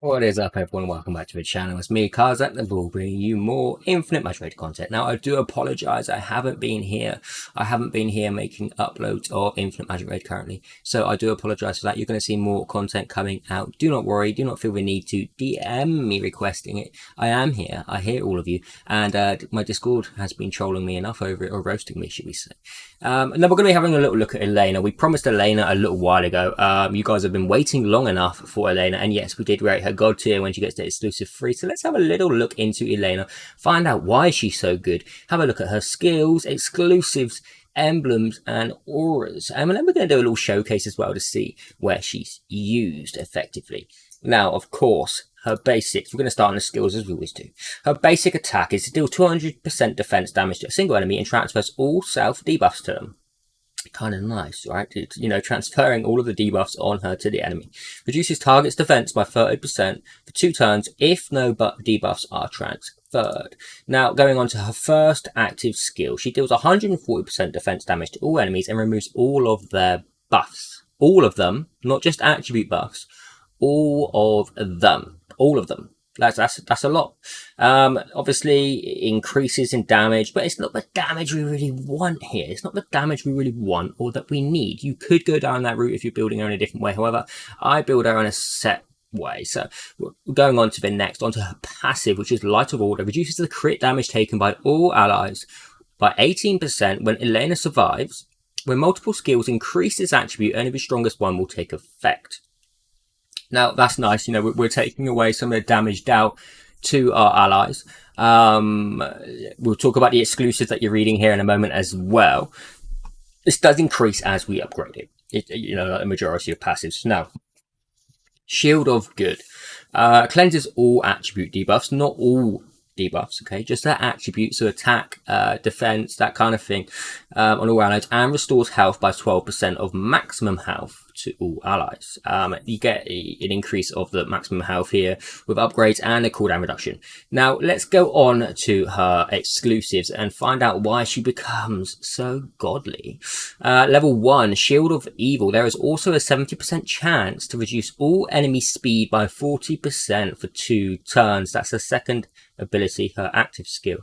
What is up, everyone? Welcome back to the channel. It's me, Kazak the Bull, bringing you more Infinite Magicraid content. Now, I do apologize. I haven't been here making uploads of Infinite Magicraid currently. So I do apologize for that. You're going to see more content coming out. Do not worry. Do not feel the need to DM me requesting it. I am here. I hear all of you. And my Discord has been trolling me enough over it, or roasting me, should we say. And then we're going to be having a little look at Elaina. We promised Elaina a little while ago. You guys have been waiting long enough for Elaina. And yes, we did rate her god tier when she gets the exclusive free. So let's have a little look into Elaina, find out why she's so good, have a look at her skills, exclusives, emblems and auras. And then we're going to do a little showcase as well to see where she's used effectively. Now, of course, her basics, we're going to start on the skills as we always do. Her basic attack is to deal 200% defense damage to a single enemy and transfers all self debuffs to them. Kind of nice, right? It's, transferring all of the debuffs on her to the enemy. Reduces target's defense by 30% for 2 turns if no debuffs are transferred. Now, going on to her first active skill, she deals 140% defense damage to all enemies and removes all of their buffs. All of them, not just attribute buffs. All of them. That's a lot. Obviously increases in damage, but it's not the damage we really want here. It's not the damage we really want or that we need. You could go down that route if you're building her in a different way. However, I build her in a set way. So we're going on to the next, onto her passive, which is Light of Order. Reduces the crit damage taken by all allies by 18% when Elaina survives. When multiple skills increase this attribute, only the strongest one will take effect. Now, that's nice. We're taking away some of the damage dealt to our allies. We'll talk about the exclusives that you're reading here in a moment as well. This does increase as we upgrade it. Like the majority of passives. Now, Shield of Good. Cleanses all attribute debuffs, not all debuffs, okay? Just that attribute, so attack, defense, that kind of thing, on all allies, and restores health by 12% of maximum health to all allies. You get an increase of the maximum health here with upgrades and a cooldown reduction. Now, let's go on to her exclusives and find out why she becomes so godly. Level 1, Shield of Evil. There is also a 70% chance to reduce all enemy speed by 40% for 2 turns. That's her second ability, her active skill.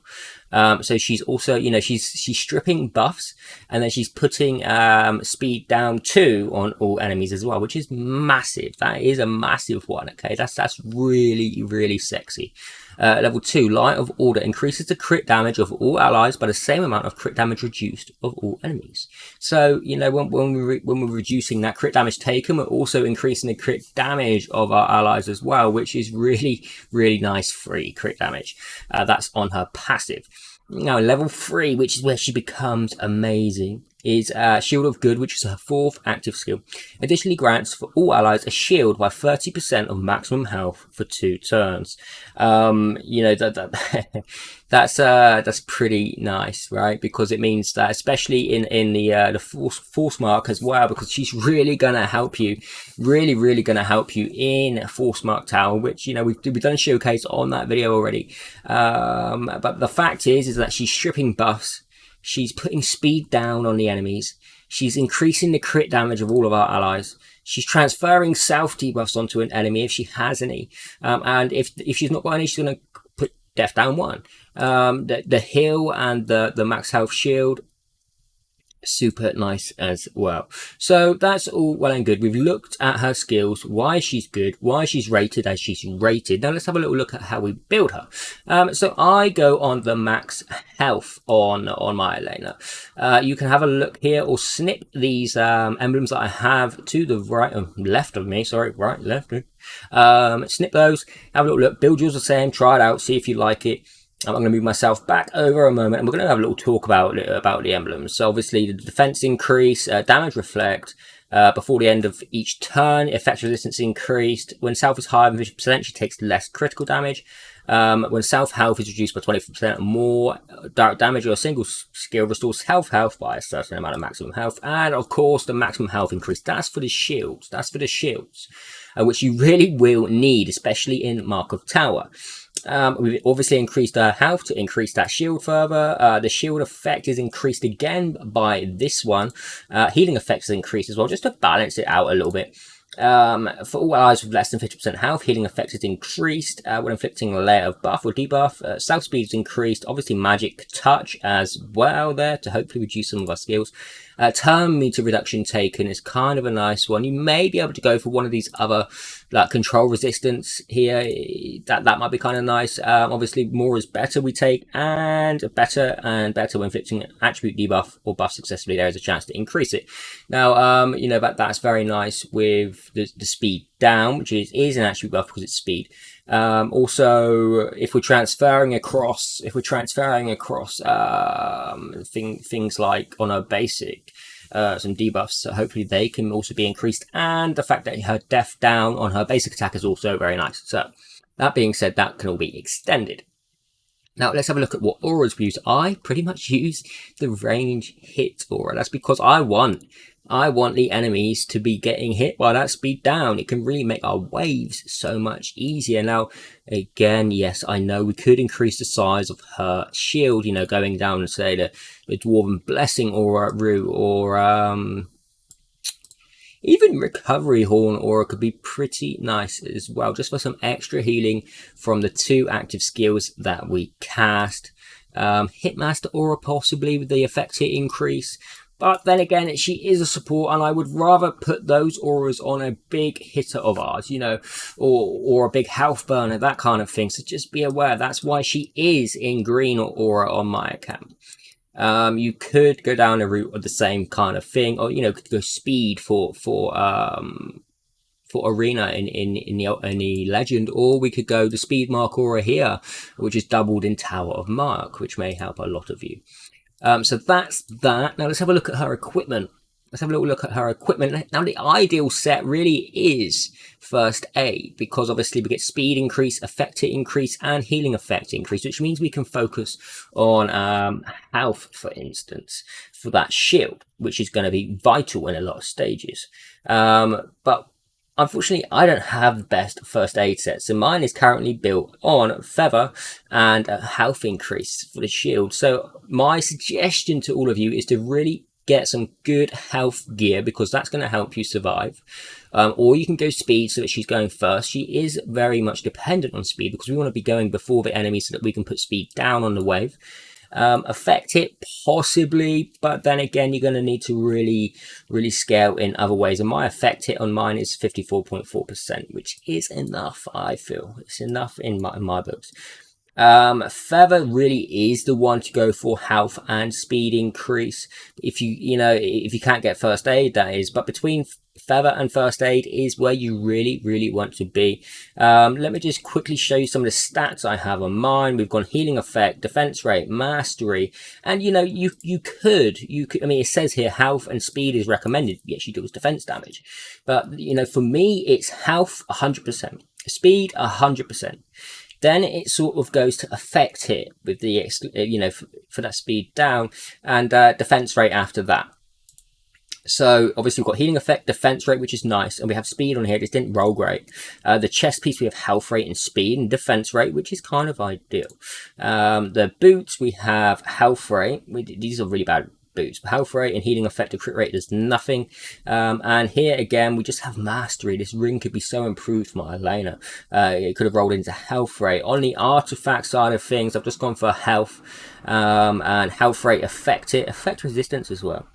So she's also, she's stripping buffs, and then she's putting speed down 2 on all enemies as well, which is massive. That is a massive one. Okay, that's really, really sexy. Level 2, Light of Order, increases the crit damage of all allies by the same amount of crit damage reduced of all enemies. So, when we're reducing that crit damage taken, we're also increasing the crit damage of our allies as well, which is really, really nice free crit damage. That's on her passive. Now, level 3, which is where she becomes amazing, is Shield of Good, which is her 4th active skill. Additionally grants for all allies a shield by 30% of maximum health for 2 turns. That's pretty nice, right? Because it means that, especially in the force mark as well, because she's really gonna help you, really gonna help you in force mark tower, which we've done a showcase on that video already. But the fact is that she's stripping buffs. She's putting speed down on the enemies. She's increasing the crit damage of all of our allies. She's transferring self debuffs onto an enemy if she has any. And if she's not got any, she's going to put death down 1. The heal and the max health shield, super nice as well. So that's all well and good. We've looked at her skills, why she's good, why she's rated as she's rated. Now let's have a little look at how we build her. So I go on the max health on my Elaina. You can have a look here or snip these emblems that I have to the left of me. Sorry, right, left. Snip those, have a little look, build yours the same, try it out, see if you like it. I'm going to move myself back over a moment, and we're going to have a little talk about the emblems. So obviously the defense increase, damage reflect, before the end of each turn, effect resistance increased. When self is higher than 50%, she takes less critical damage. When self health is reduced by 20% or more, direct damage or a single skill restores health by a certain amount of maximum health. And of course, the maximum health increase. That's for the shields. Which you really will need, especially in Mark of Tower. We've obviously increased our health to increase that shield further. The shield effect is increased again by this one. Healing effects is increased as well, just to balance it out a little bit. For all allies with less than 50% health, healing effect is increased when inflicting a layer of buff or debuff. Stealth speed is increased. Obviously, magic touch as well there to hopefully reduce some of our skills. Turn meter reduction taken is kind of a nice one. You may be able to go for one of these other like control resistance here. That might be kind of nice. Obviously, more is better we take, and better when inflicting an attribute debuff or buff successfully, there is a chance to increase it. Now, you know, that's very nice with the speed down, which is an attribute buff because it's speed. Also, if we're transferring across things like on a basic, some debuffs, so hopefully they can also be increased. And the fact that her death down on her basic attack is also very nice. So that being said, that can all be extended. Now, let's have a look at what auras we use. I pretty much use the range hit aura. That's because I want the enemies to be getting hit by that speed down. It can really make our waves so much easier. Now, again, yes, I know we could increase the size of her shield, you know, going down and say the Dwarven Blessing aura route, or even Recovery Horn aura could be pretty nice as well, just for some extra healing from the 2 active skills that we cast. Hitmaster aura possibly with the effect hit increase. But then again, she is a support, and I would rather put those auras on a big hitter of ours, you know, or a big health burner, that kind of thing. So just be aware, that's why she is in green aura on my account. You could go down a route of the same kind of thing, or, you know, could go speed for arena in the legend, or we could go the speed mark aura here, which is doubled in Tower of Mark, which may help a lot of you. So that's that. Now let's have a look at her equipment. Let's have a little look at her equipment. Now the ideal set really is first aid, because obviously we get speed increase, effect hit increase, and healing effect increase, which means we can focus on health, for instance, for that shield, which is going to be vital in a lot of stages. But unfortunately, I don't have the best first aid set, so mine is currently built on feather and a health increase for the shield. So my suggestion to all of you is to really get some good health gear, because that's going to help you survive. Or you can go speed so that she's going first. She is very much dependent on speed, because we want to be going before the enemy so that we can put speed down on the wave. Affect hit possibly, but then again, you're going to need to really scale in other ways. And my effect hit on mine is 54.4%, which is enough. I feel it's enough in my books. Feather really is the one to go for health and speed increase. If you can't get first aid, that is. But between feather and first aid is where you really want to be. Let me just quickly show you some of the stats I have on mine. We've gone healing effect, defense rate, mastery, and you could. I mean, it says here health and speed is recommended. Yes, she deals defense damage, but for me, it's health 100%, speed 100%. Then it sort of goes to effect hit with the, for that speed down, and defense rate after that. So obviously we've got healing effect, defense rate, which is nice, and we have speed on here. This didn't roll great. The chest piece, we have health rate and speed, and defense rate, which is kind of ideal. The boots, we have health rate. These are really bad boots. Health rate and healing effect to crit rate, there's nothing. And here again, we just have mastery. This ring could be so improved for my Elaina. It could have rolled into health rate. On the artifact side of things, I've just gone for health, and health rate, effect resistance as well.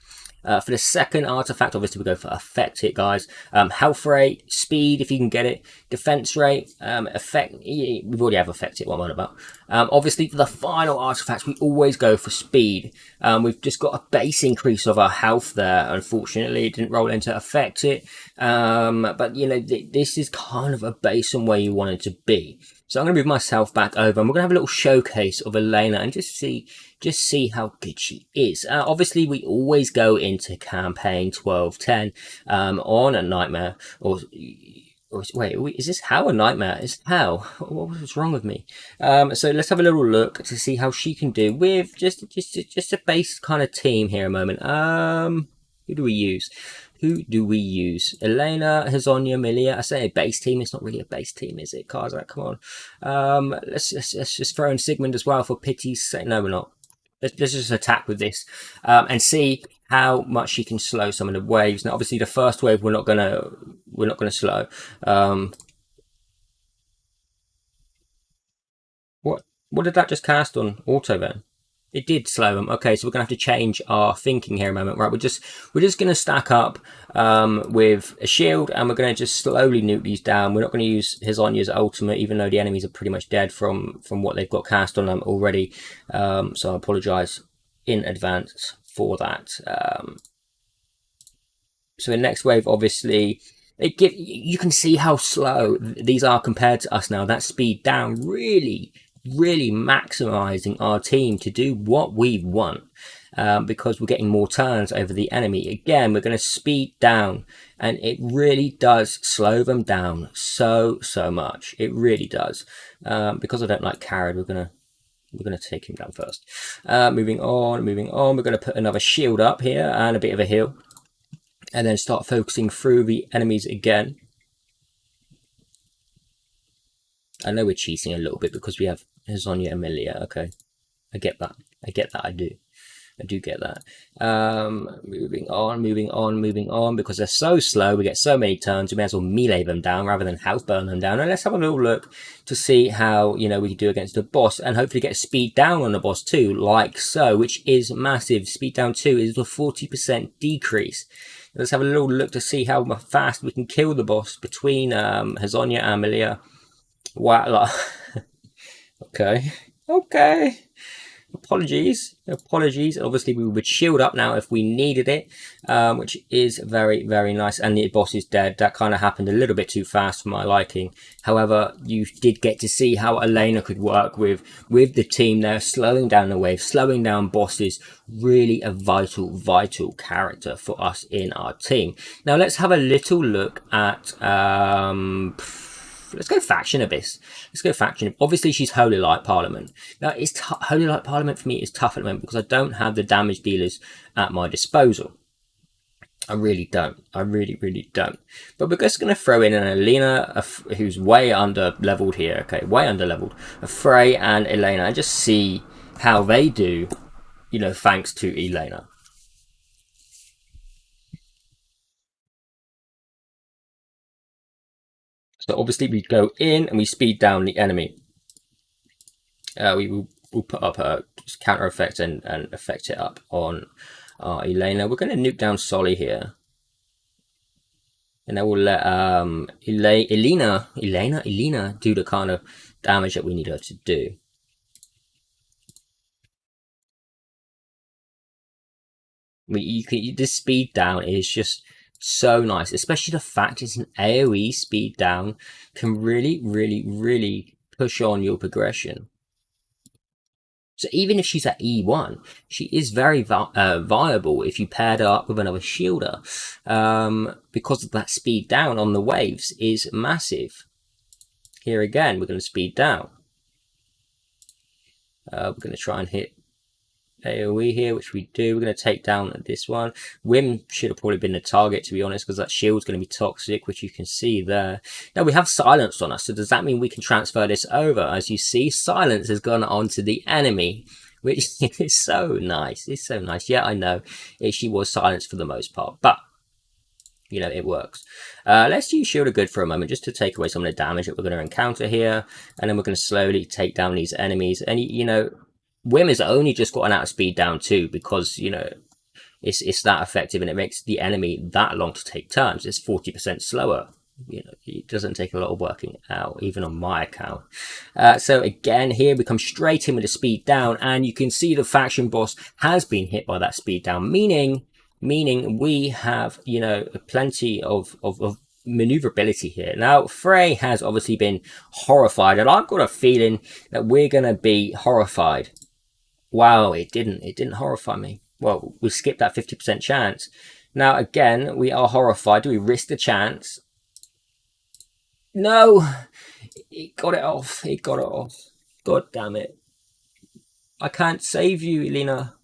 For the second artifact, obviously we go for effect hit, guys. Health rate, speed if you can get it, defense rate, effect. We've already have effect hit. What am I on about? Obviously for the final artifacts, we always go for speed. We've just got a base increase of our health there. Unfortunately, it didn't roll into effect hit. But this is kind of a base on where you want it to be. So I'm going to move myself back over, and we're going to have a little showcase of Elaina and just see how good she is. Obviously, we always go into campaign 12-10 on a nightmare, or wait, is this how a nightmare? Is how? What's wrong with me? So let's have a little look to see how she can do with just a base kind of team here. A moment. Who do we use? Elaina, Hazonia, Milia. I say a base team. It's not really a base team, is it? Karzak, come on. Let's just throw in Sigmund as well for pity's sake. No, we're not. Let's just attack with this and see how much she can slow some of the waves. Now, obviously, the first wave we're not gonna we're not going to slow. What did that just cast on auto then? It did slow them. Okay, so we're gonna have to change our thinking here a moment, right? We're just gonna stack up with a shield, and we're gonna just slowly nuke these down. We're not gonna use Hezonya's ultimate, even though the enemies are pretty much dead from what they've got cast on them already. So I apologise in advance for that. So the next wave, obviously, you can see how slow these are compared to us now. That speed down really maximizing our team to do what we want, because we're getting more turns over the enemy. Again, we're going to speed down, and it really does slow them down so much. It really does. Because I don't like Carrad, we're gonna take him down first. Moving on. We're going to put another shield up here and a bit of a heal, and then start focusing through the enemies again. I know we're cheating a little bit because we have Hezonja and Melia. Okay, I get that. I do get that. Moving on, because they're so slow. We get so many turns. We may as well melee them down rather than house burn them down. And let's have a little look to see how we do against the boss, and hopefully get speed down on the boss too, like so, which is massive. Speed down 2 is a 40% decrease. Let's have a little look to see how fast we can kill the boss between Hezonja and Melia. Wow. Okay. Apologies. Obviously, we would shield up now if we needed it, which is very nice. And the boss is dead. That kind of happened a little bit too fast for my liking. However, you did get to see how Elaina could work with the team there, slowing down the wave, slowing down bosses. Really a vital character for us in our team. Now let's have a little look at let's go Faction Abyss. Obviously, she's Holy Light Parliament. Now, Holy Light Parliament for me is tough at the moment because I don't have the damage dealers at my disposal. I really don't. But we're just going to throw in an Elaina who's way under leveled here. Okay, way under leveled. A Frey and Elaina, and just see how they do. Thanks to Elaina. So obviously we go in and we speed down the enemy. We'll put up a counter effect and effect it up on Elaina. We're going to nuke down Solly here. And then we'll let Elaina do the kind of damage that we need her to do. This speed down is just so nice, especially the fact it's an AoE speed down can really push on your progression. So even if she's at E1, she is very viable if you paired her up with another shielder, because of that speed down on the waves is massive. Here again, we're going to speed down. We're going to try and hit AoE here, which we do. We're going to take down this one. Wim should have probably been the target, to be honest, because that shield's going to be toxic, which you can see there. Now we have silence on us, so does that mean we can transfer this over? As you see, silence has gone onto the enemy, which is so nice. It's so nice. Yeah, I know she was silenced for the most part, but it works. Let's use Shield of Good for a moment, just to take away some of the damage that we're going to encounter here, and then we're going to slowly take down these enemies. And Wim has only just gotten out of speed down too, because it's that effective, and it makes the enemy that long to take turns. It's 40% slower. It doesn't take a lot of working out, even on my account. So again, here we come straight in with the speed down, and you can see the faction boss has been hit by that speed down, meaning we have plenty of maneuverability here. Now Frey has obviously been horrified, and I've got a feeling that we're gonna be horrified. Wow, it didn't horrify me. Well, we skipped that 50% chance. Now again, we are horrified. Do we risk the chance? No, it got it off. God damn it. I can't save you, Elaina.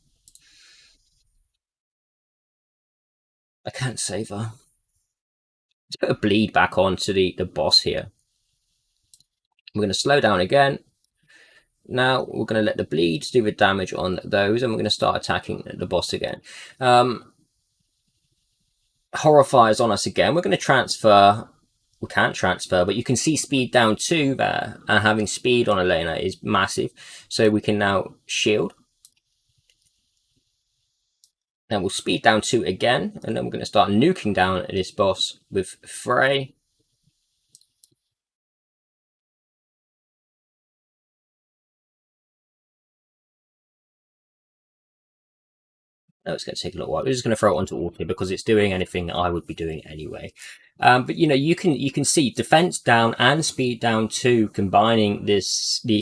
I can't save her. Let's put a bleed back onto the boss here. We're going to slow down again. Now we're going to let the bleeds do the damage on those, and we're going to start attacking the boss again. Horrifies on us again. We're going to transfer. We can't transfer, but you can see speed down 2 there, and having speed on Elaina is massive. So we can now shield. Then we'll speed down 2 again, and then we're going to start nuking down this boss with Frey. No, it's going to take a little while. We're just going to throw it onto auto because it's doing anything I would be doing anyway. But you know, you can see defense down and speed down 2, combining the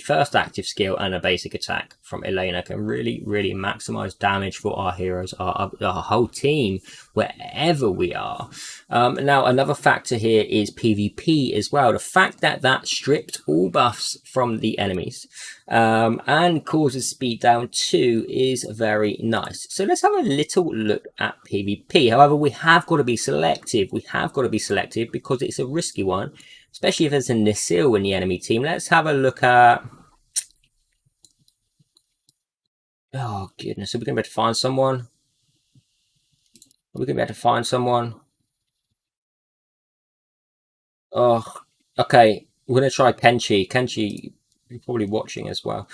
first active skill and a basic attack from Elaina can really maximize damage for our heroes, our whole team, wherever we are. Now another factor here is PvP as well. The fact that stripped all buffs from the enemies and causes speed down 2 is very nice. So let's have a little look at PvP. However, we have got to be selective. Because it's a risky one, especially if there's a Nisil in the enemy team. Let's have a look at... Oh, goodness. Are we going to be able to find someone? Are we going to be able to find someone? Oh, okay. We're going to try Kenchi. Kenchi, you're probably watching as well.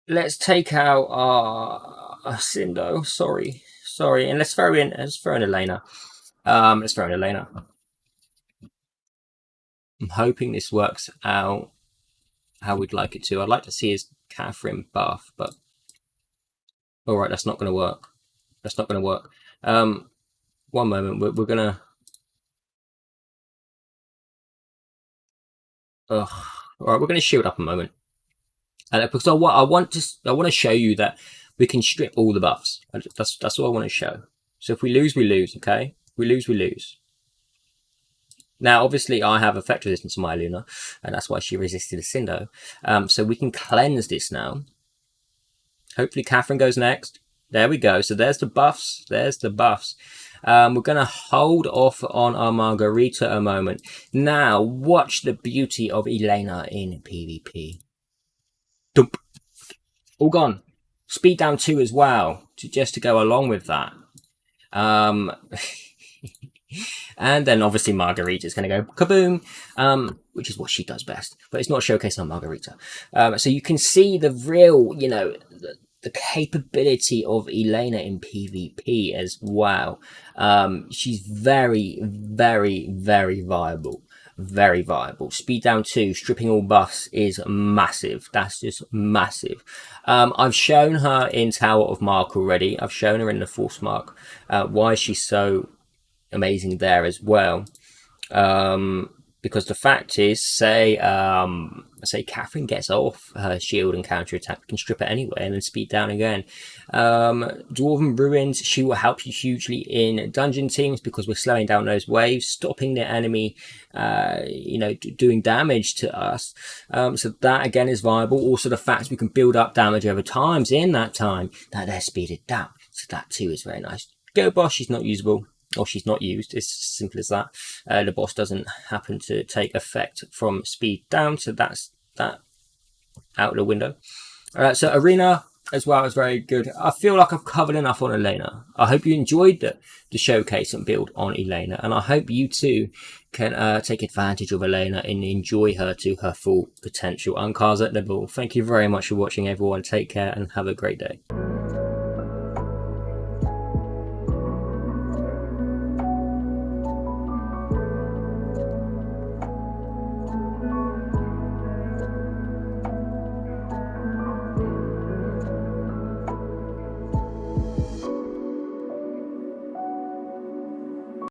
Let's take out our Sindo. Sorry. And let's throw in Elaina. Let's throw in Elaina. I'm hoping this works out how we'd like it to. I'd like to see his Catherine buff, but all right, that's not going to work. One moment, we're gonna. All right, we're gonna shield up a moment, because I want to show you that we can strip all the buffs. That's what I want to show. So if we lose, we lose. Okay, we lose. Now, obviously, I have effect resistance on my Luna, and that's why she resisted a Sindo. So we can cleanse this now. Hopefully, Catherine goes next. There we go. So there's the buffs. We're going to hold off on our Margarita a moment. Now, watch the beauty of Elaina in PvP. Dump. All gone. Speed down 2 as well, just to go along with that. And then obviously Margarita is going to go kaboom, which is what she does best, but it's not showcased on Margarita. So you can see the real, you know, the capability of Elaina in PvP as well. She's very viable. Speed down 2, stripping all buffs is massive. That's just massive. I've shown her in Tower of Mark already. I've shown her in the Force Mark. Why she's so amazing there as well. Because the fact is, say Catherine gets off her shield and counter attack, we can strip it anyway and then speed down again. Dwarven Ruins, she will help you hugely in dungeon teams because we're slowing down those waves, stopping the enemy, you know, doing damage to us. So that again is viable. Also, the fact we can build up damage over times in that time that they're speeded down. So that too is very nice. Go boss, she's not usable. Or she's not used. It's as simple as that. The boss doesn't happen to take effect from speed down, so that's that out the window. So Arena as well is very good. I feel like I've covered enough on Elaina. I hope you enjoyed the showcase and build on Elaina, and I hope you too can take advantage of Elaina and enjoy her to her full potential. I'm Kaz at the Ball. Thank you very much for watching, everyone. Take care and have a great day.